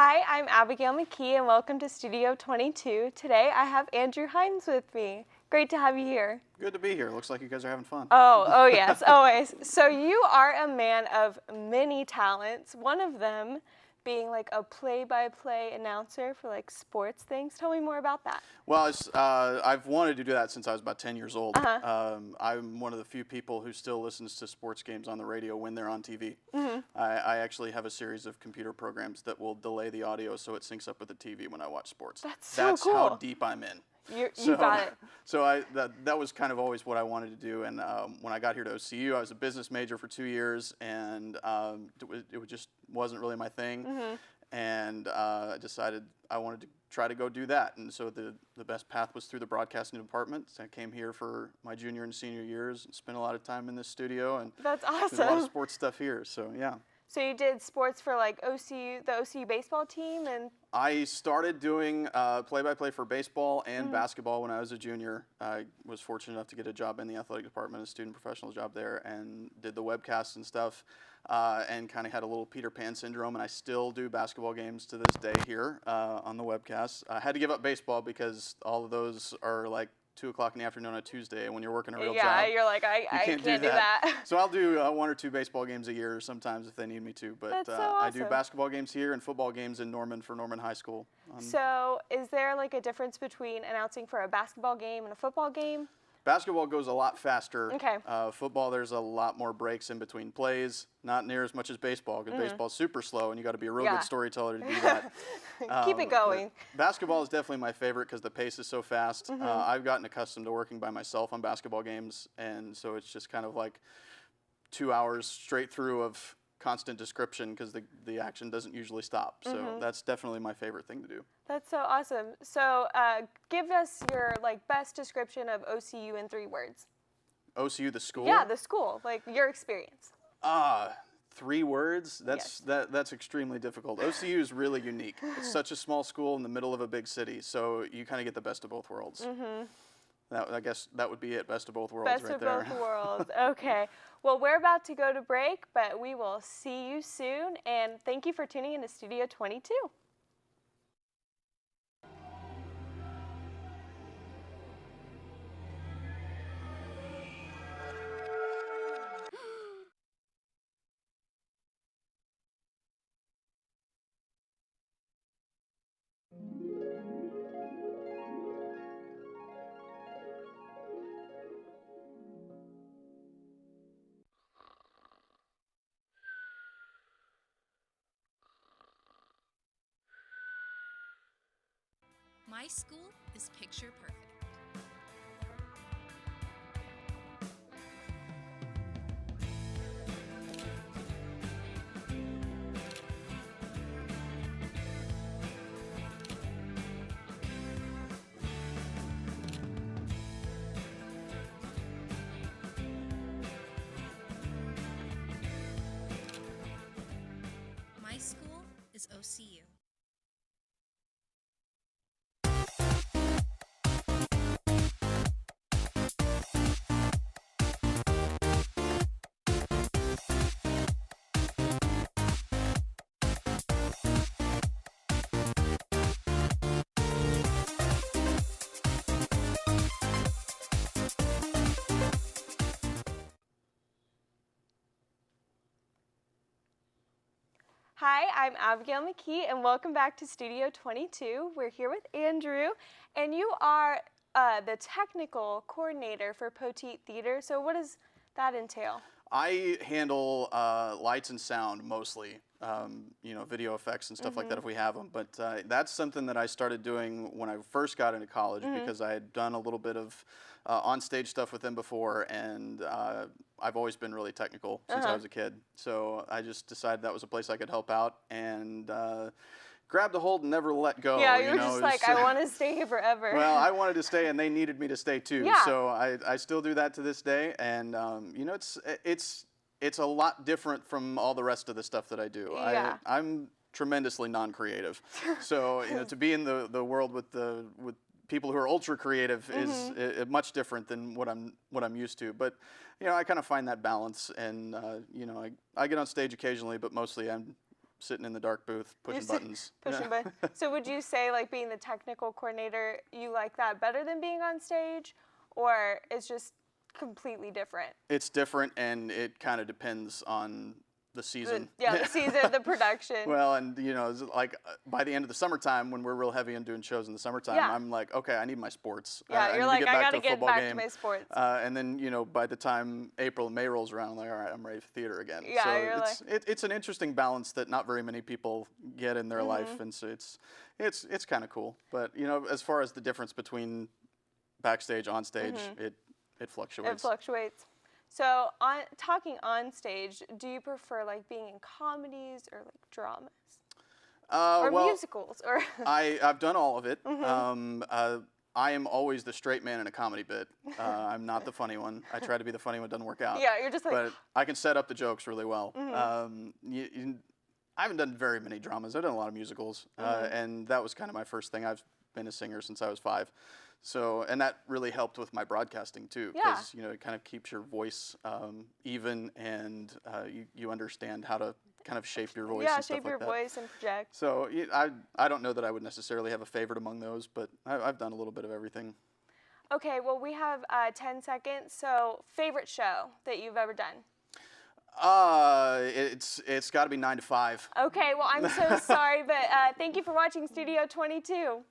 Hi, I'm Abigail McKee, and welcome to Studio 22. Today, I have Andrew Hines with me. Great to have you here. Good to be here. Looks like you guys are having fun. Oh yes, always. So you are a man of many talents, one of them being like a play-by-play announcer for like sports things. Tell me more about that. Well, I've wanted to do that since I was about 10 years old. I'm one of the few people who still listens to sports games on the radio when they're on TV. I actually have a series of computer programs that will delay the audio so it syncs up with the TV when I watch sports. That's so cool. How deep I'm in. You got it. So that was kind of always what I wanted to do. And when I got here to OCU, I was a business major for 2 years, and it just wasn't really my thing. And I decided I wanted to try to go do that. And so the best path was through the broadcasting department. So I came here for my junior and senior years and spent a lot of time in this studio. And that's awesome. Did a lot of sports stuff here. So yeah. So you did sports for like OCU, the OCU baseball team, and I started doing play-by-play for baseball and basketball when I was a junior. I was fortunate enough to get a job in the athletic department, a student professional job there, and did the webcasts and stuff, and kind of had a little Peter Pan syndrome, and I still do basketball games to this day here on the webcasts. I had to give up baseball because all of those are like 2 o'clock in the afternoon on a Tuesday, and when you're working a real job, yeah, you're like, I can't do that. So I'll do 1 or 2 baseball games a year sometimes if they need me to. But That's so awesome. I do basketball games here and football games in Norman for Norman High School. So is there like a difference between announcing for a basketball game and a football game? Basketball goes a lot faster. Okay. Football, there's a lot more breaks in between plays. Not near as much as baseball, because baseball's super slow, and you got to be a real good storyteller to do that. Keep it going. Basketball is definitely my favorite because the pace is so fast. I've gotten accustomed to working by myself on basketball games, and so it's just kind of like 2 hours straight through of constant description because the action doesn't usually stop. So that's definitely my favorite thing to do. That's so awesome. So give us your like best description of OCU in 3 words. OCU, the school? Yeah, the school, like your experience. 3 words? That's extremely difficult. OCU is really unique. It's such a small school in the middle of a big city, so you kind of get the best of both worlds. I guess that would be it, best of both worlds right there. Best of both worlds, okay. Well, we're about to go to break, but we will see you soon, and thank you for tuning into Studio 22. My school is picture perfect. My school is OCU. Hi, I'm Abigail McKee, and welcome back to Studio 22. We're here with Andrew, and you are the technical coordinator for Poteet Theater. So what does that entail? I handle lights and sound mostly, video effects and stuff like that if we have them. But that's something that I started doing when I first got into college because I had done a little bit of on-stage stuff with them before, and I've always been really technical since I was a kid. So I just decided that was a place I could help out, and grabbed a hold and never let go. Yeah, you were just like, I want to stay here forever. Well, I wanted to stay, and they needed me to stay too. Yeah. So I still do that to this day, and it's a lot different from all the rest of the stuff that I do. Yeah. I'm tremendously non-creative, so to be in the world with people who are ultra creative is much different than what I'm used to. But I kind of find that balance, and I get on stage occasionally, but mostly I'm sitting in the dark booth pushing buttons. Pushing buttons. So would you say like being the technical coordinator, you like that better than being on stage, or it's just completely different? It's different, and it kind of depends on the season. The season, the production. Well, and you know, it's like by the end of the summertime, when we're real heavy on doing shows in the summertime, I'm like, okay, I need my sports. Yeah, you're like, I gotta get back to my sports. And then you know, by the time April and May rolls around, I'm like, all right, I'm ready for theater again. Yeah, so you're it's an interesting balance that not very many people get in their life, and so it's kind of cool. But you know, as far as the difference between backstage, on stage, it fluctuates. It fluctuates. So, talking on stage, do you prefer like being in comedies or like dramas, or well, musicals? Or I've done all of it. I am always the straight man in a comedy bit. I'm not the funny one. I try to be the funny one. It doesn't work out. Yeah, you're just like. But I can set up the jokes really well. I haven't done very many dramas. I've done a lot of musicals, and that was kind of my first thing. I've been a singer since I was 5. So, and that really helped with my broadcasting too, because you know it kind of keeps your voice even, and you understand how to kind of shape your voice. Yeah, and shape stuff your like that. voice and project. So I don't know that I would necessarily have a favorite among those, but I've done a little bit of everything. Okay, well we have 10 seconds. So, favorite show that you've ever done? It's got to be 9 to 5. Okay, well I'm so sorry, but thank you for watching Studio 22.